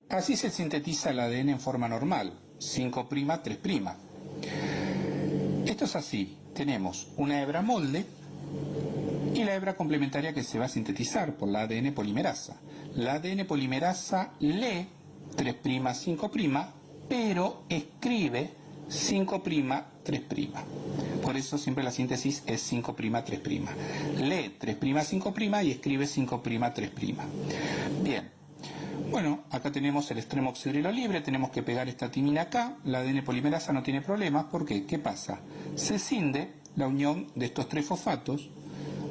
Así se sintetiza el ADN en forma normal, 5', 3'. Esto es así, tenemos una hebra molde y la hebra complementaria que se va a sintetizar por la ADN polimerasa. La ADN polimerasa lee 3', 5', pero escribe 5', 3'. Por eso siempre la síntesis es 5', 3'. Lee 3', 5' y escribe 5', 3'. Bien. Bueno, acá tenemos el extremo oxidrilo libre, tenemos que pegar esta timina acá, la ADN polimerasa no tiene problemas, ¿por qué? ¿Qué pasa? Se cinde la unión de estos 3 fosfatos,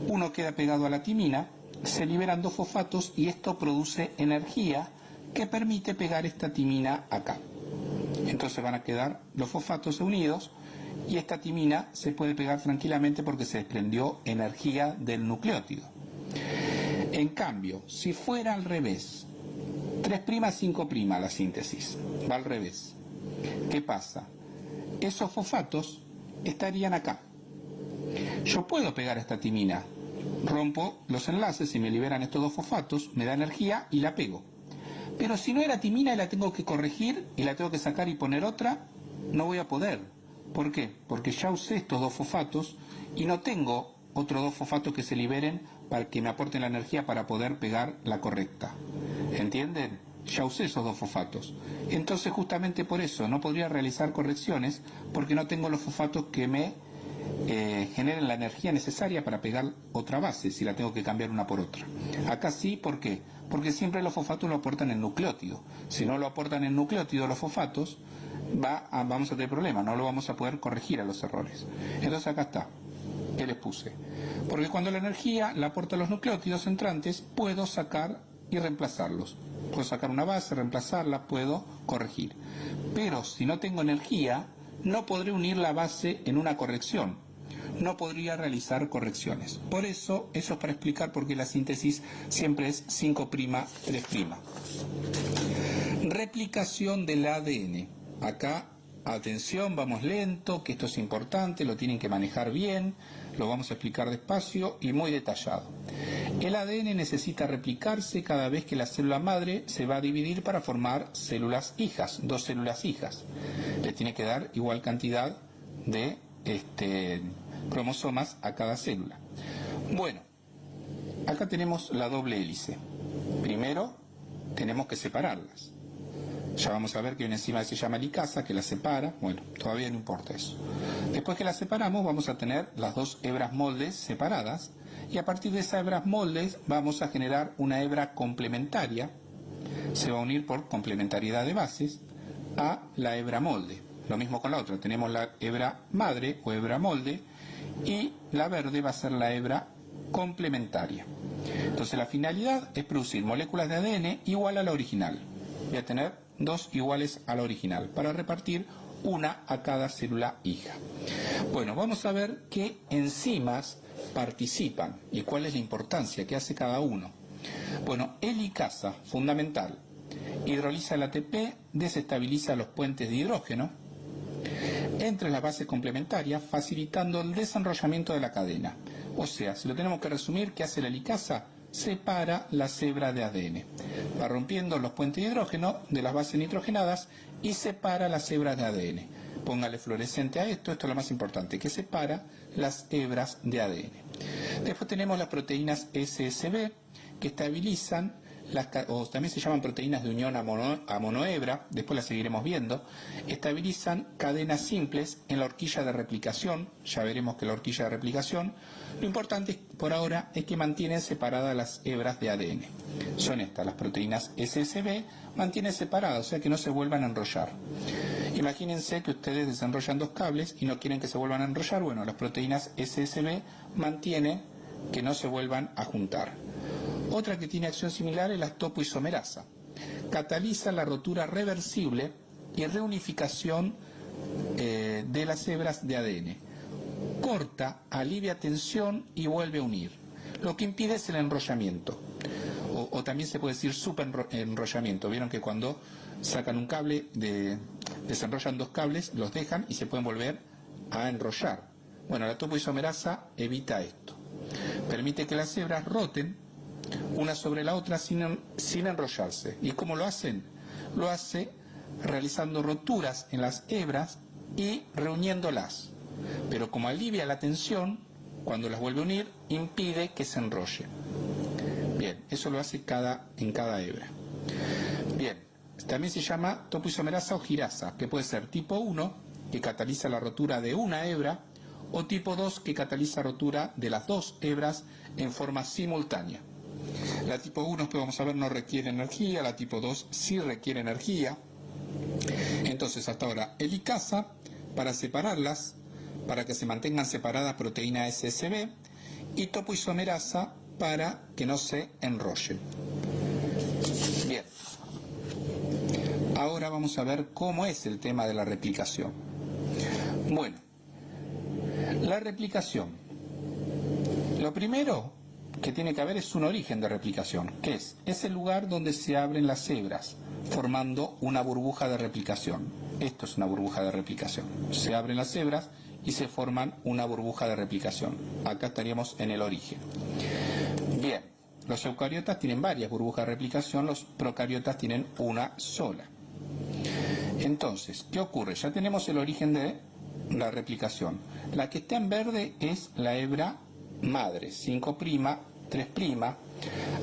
uno queda pegado a la timina, se liberan 2 fosfatos y esto produce energía que permite pegar esta timina acá. Entonces van a quedar los fosfatos unidos y esta timina se puede pegar tranquilamente porque se desprendió energía del nucleótido. En cambio, si fuera al revés, 3', 5' la síntesis, va al revés. ¿Qué pasa? Esos fosfatos estarían acá. Yo puedo pegar esta timina, rompo los enlaces y me liberan estos 2 fosfatos, me da energía y la pego. Pero si no era timina y la tengo que corregir y la tengo que sacar y poner otra, no voy a poder. ¿Por qué? Porque ya usé estos 2 fosfatos y no tengo otros 2 fosfatos que se liberen para que me aporten la energía para poder pegar la correcta. ¿Entienden? Ya usé esos 2 fosfatos. Entonces justamente por eso no podría realizar correcciones porque no tengo los fosfatos que me generen la energía necesaria para pegar otra base si la tengo que cambiar una por otra. Acá sí, ¿por qué? Porque siempre los fosfatos lo aportan en nucleótido. Si no lo aportan en nucleótido los fosfatos, vamos a tener problemas, no lo vamos a poder corregir a los errores. Entonces acá está. ¿Qué les puse? Porque cuando la energía la aporta los nucleótidos entrantes, puedo sacar y reemplazarlos. Puedo sacar una base, reemplazarla, puedo corregir. Pero si no tengo energía, no podré unir la base en una corrección. No podría realizar correcciones. Por eso es para explicar por qué la síntesis siempre es 5', 3'. Replicación del ADN. Acá, atención, vamos lento, que esto es importante, lo tienen que manejar bien, lo vamos a explicar despacio y muy detallado. El ADN necesita replicarse cada vez que la célula madre se va a dividir para formar células hijas, 2 células hijas. Le tiene que dar igual cantidad de cromosomas a cada célula. Bueno, acá tenemos la doble hélice. Primero tenemos que separarlas. Ya vamos a ver que hay una enzima que se llama helicasa que la separa. Bueno, todavía no importa eso. Después que la separamos vamos a tener las 2 hebras moldes separadas y a partir de esas hebras moldes vamos a generar una hebra complementaria. Se va a unir por complementariedad de bases a la hebra molde. Lo mismo con la otra. Tenemos la hebra madre o hebra molde y la verde va a ser la hebra complementaria. Entonces la finalidad es producir moléculas de ADN igual a la original. Voy a tener 2 iguales a la original para repartir una a cada célula hija. Bueno, vamos a ver qué enzimas participan y cuál es la importancia que hace cada uno. Bueno, helicasa, fundamental, hidroliza el ATP, desestabiliza los puentes de hidrógeno entre las bases complementarias, facilitando el desenrollamiento de la cadena. O sea, si lo tenemos que resumir, ¿qué hace la helicasa? Separa las hebras de ADN. Va rompiendo los puentes de hidrógeno de las bases nitrogenadas y separa las hebras de ADN. Póngale fluorescente a esto, esto es lo más importante, que separa las hebras de ADN. Después tenemos las proteínas SSB que estabilizan, o también se llaman proteínas de unión a monohebra, después las seguiremos viendo, estabilizan cadenas simples en la horquilla de replicación. Ya veremos que la horquilla de replicación, lo importante por ahora es que mantienen separadas las hebras de ADN. Son estas, las proteínas SSB mantienen separadas, o sea que no se vuelvan a enrollar. Imagínense que ustedes desenrollan 2 cables y no quieren que se vuelvan a enrollar. Bueno, las proteínas SSB mantienen que no se vuelvan a juntar. Otra que tiene acción similar es la topoisomerasa. Cataliza la rotura reversible y reunificación de las hebras de ADN. Corta, alivia tensión y vuelve a unir. Lo que impide es el enrollamiento. O también se puede decir superenrollamiento. Vieron que cuando sacan un cable, desenrollan 2 cables, los dejan y se pueden volver a enrollar. Bueno, la topoisomerasa evita esto. Permite que las hebras roten una sobre la otra sin enrollarse. ¿Y cómo lo hacen? lo hace realizando roturas en las hebras y reuniéndolas. Pero como alivia la tensión, cuando las vuelve a unir, impide que se enrolle. Bien, eso lo hace en cada hebra. Bien, también se llama topoisomerasa o girasa, que puede ser tipo 1, que cataliza la rotura de una hebra, o tipo 2, que cataliza rotura de las dos hebras en forma simultánea. La tipo 1 que vamos a ver no requiere energía, la tipo 2 sí requiere energía. Entonces hasta ahora helicasa para separarlas, para que se mantengan separadas proteína SSB, y topoisomerasa para que no se enrollen. Bien, ahora vamos a ver cómo es el tema de la replicación. Bueno, la replicación. Lo primero que tiene que haber es un origen de replicación, que es el lugar donde se abren las hebras, formando una burbuja de replicación. Esto es una burbuja de replicación. Se abren las hebras y se forman una burbuja de replicación. Acá estaríamos en el origen. Bien, los eucariotas tienen varias burbujas de replicación, los procariotas tienen una sola. Entonces, ¿qué ocurre? Ya tenemos el origen de la replicación. La que está en verde es la hebra madre, 5', 3'.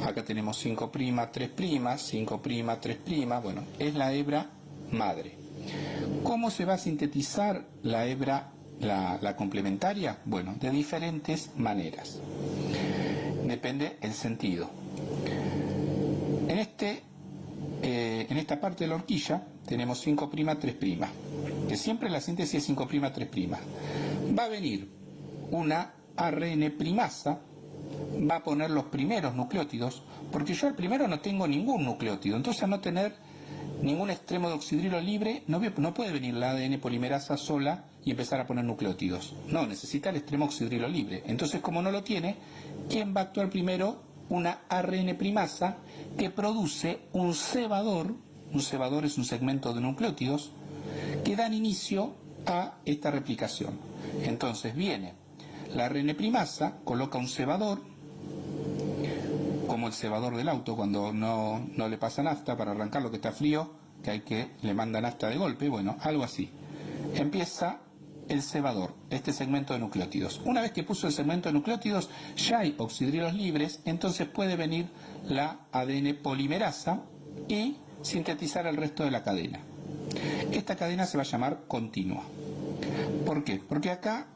Acá tenemos 5', 3', 5', 3'. Bueno, es la hebra madre. ¿Cómo se va a sintetizar la hebra, la complementaria? Bueno, de diferentes maneras. Depende el sentido. En esta parte de la horquilla tenemos 5', 3', que siempre la síntesis es 5', 3'. Va a venir una ARN primasa, va a poner los primeros nucleótidos, porque yo al primero no tengo ningún nucleótido, entonces al no tener ningún extremo de oxidrilo libre, no puede venir la ADN polimerasa sola y empezar a poner nucleótidos. No, necesita el extremo oxidrilo libre. Entonces, como no lo tiene, ¿quién va a actuar primero? Una ARN primasa que produce un cebador. Un cebador es un segmento de nucleótidos que dan inicio a esta replicación. Entonces viene la ARN primasa, coloca un cebador, como el cebador del auto cuando no le pasa nafta para arrancarlo, que está frío, que le manda nafta de golpe, bueno, algo así. Empieza el cebador, este segmento de nucleótidos. Una vez que puso el segmento de nucleótidos, ya hay oxidrilos libres, entonces puede venir la ADN polimerasa y sintetizar el resto de la cadena. Esta cadena se va a llamar continua. ¿Por qué? Porque acá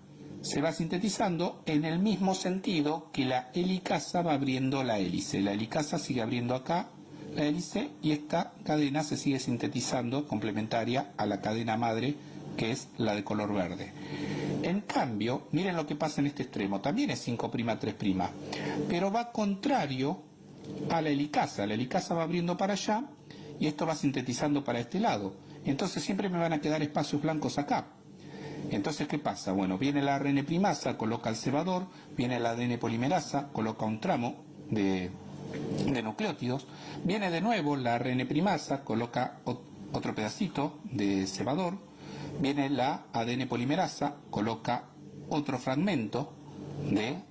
se va sintetizando en el mismo sentido que la helicasa va abriendo la hélice. La helicasa sigue abriendo acá la hélice y esta cadena se sigue sintetizando complementaria a la cadena madre, que es la de color verde. En cambio, miren lo que pasa en este extremo. También es 5', 3', pero va contrario a la helicasa. La helicasa va abriendo para allá y esto va sintetizando para este lado. Entonces siempre me van a quedar espacios blancos acá. Entonces, ¿qué pasa? Bueno, viene la ARN primasa, coloca el cebador, viene la ADN polimerasa, coloca un tramo de nucleótidos, viene de nuevo la ARN primasa, coloca otro pedacito de cebador, viene la ADN polimerasa, coloca otro fragmento de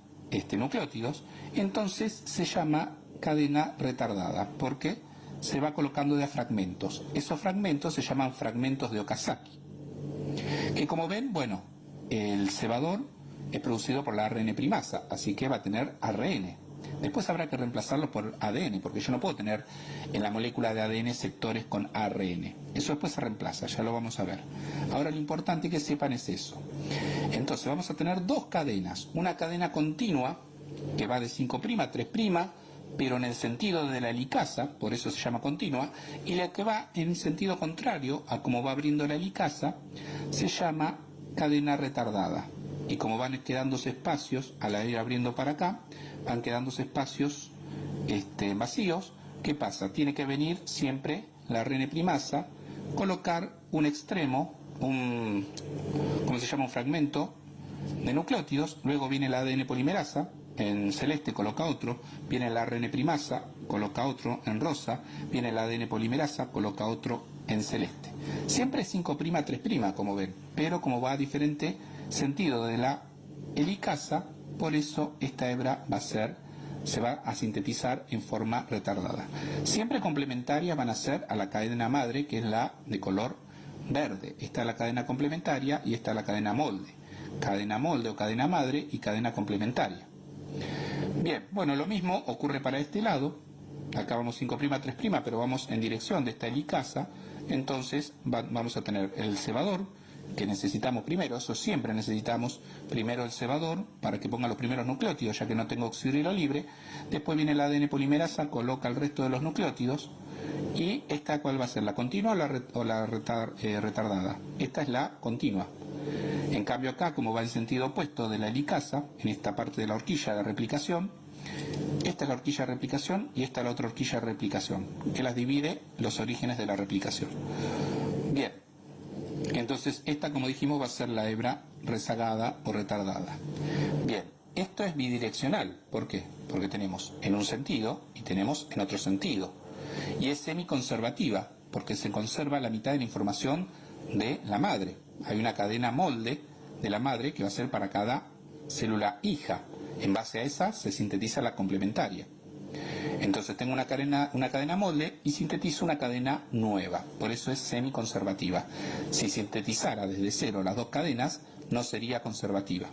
nucleótidos, entonces se llama cadena retardada, porque se va colocando de a fragmentos. Esos fragmentos se llaman fragmentos de Okazaki. Que como ven, bueno, el cebador es producido por la ARN primasa, así que va a tener ARN. Después habrá que reemplazarlo por ADN, porque yo no puedo tener en la molécula de ADN sectores con ARN. Eso después se reemplaza, ya lo vamos a ver. Ahora lo importante que sepan es eso. Entonces vamos a tener dos cadenas. Una cadena continua, que va de 5', 3', pero en el sentido de la helicasa, por eso se llama continua, y la que va en el sentido contrario a cómo va abriendo la helicasa, se llama cadena retardada. Y como van quedándose espacios, al ir abriendo para acá, van quedándose espacios vacíos, ¿qué pasa? Tiene que venir siempre la ARN primasa, colocar un extremo, un fragmento de nucleótidos, luego viene la ADN polimerasa, en celeste coloca otro, viene la ARN primasa, coloca otro en rosa, viene la ADN polimerasa, coloca otro en celeste. Siempre es 5', 3', como ven, pero como va a diferente sentido de la helicasa, por eso esta hebra va a ser se va a sintetizar en forma retardada. Siempre complementarias van a ser a la cadena madre, que es la de color verde. Esta es la cadena complementaria y esta es la cadena molde. Cadena molde o cadena madre y cadena complementaria. Bien, bueno, lo mismo ocurre para este lado. Acá vamos 5', 3', pero vamos en dirección de esta helicasa. Entonces vamos a tener el cebador, que necesitamos primero, eso siempre necesitamos primero el cebador para que ponga los primeros nucleótidos, ya que no tengo oxidrilo libre. Después viene el ADN polimerasa, coloca el resto de los nucleótidos. Y esta, ¿cuál va a ser? ¿La continua o la retardada? Esta es la continua. En cambio acá, como va en sentido opuesto de la helicasa, en esta parte de la horquilla de replicación, esta es la horquilla de replicación y esta es la otra horquilla de replicación, que las divide los orígenes de la replicación. Bien, entonces esta, como dijimos, va a ser la hebra rezagada o retardada. Bien, esto es bidireccional. ¿Por qué? Porque tenemos en un sentido y tenemos en otro sentido. Y es semiconservativa, porque se conserva la mitad de la información de la madre. Hay una cadena molde de la madre que va a ser para cada célula hija. En base a esa se sintetiza la complementaria. Entonces tengo una cadena molde y sintetizo una cadena nueva. Por eso es semiconservativa. Si sintetizara desde cero las dos cadenas, no sería conservativa.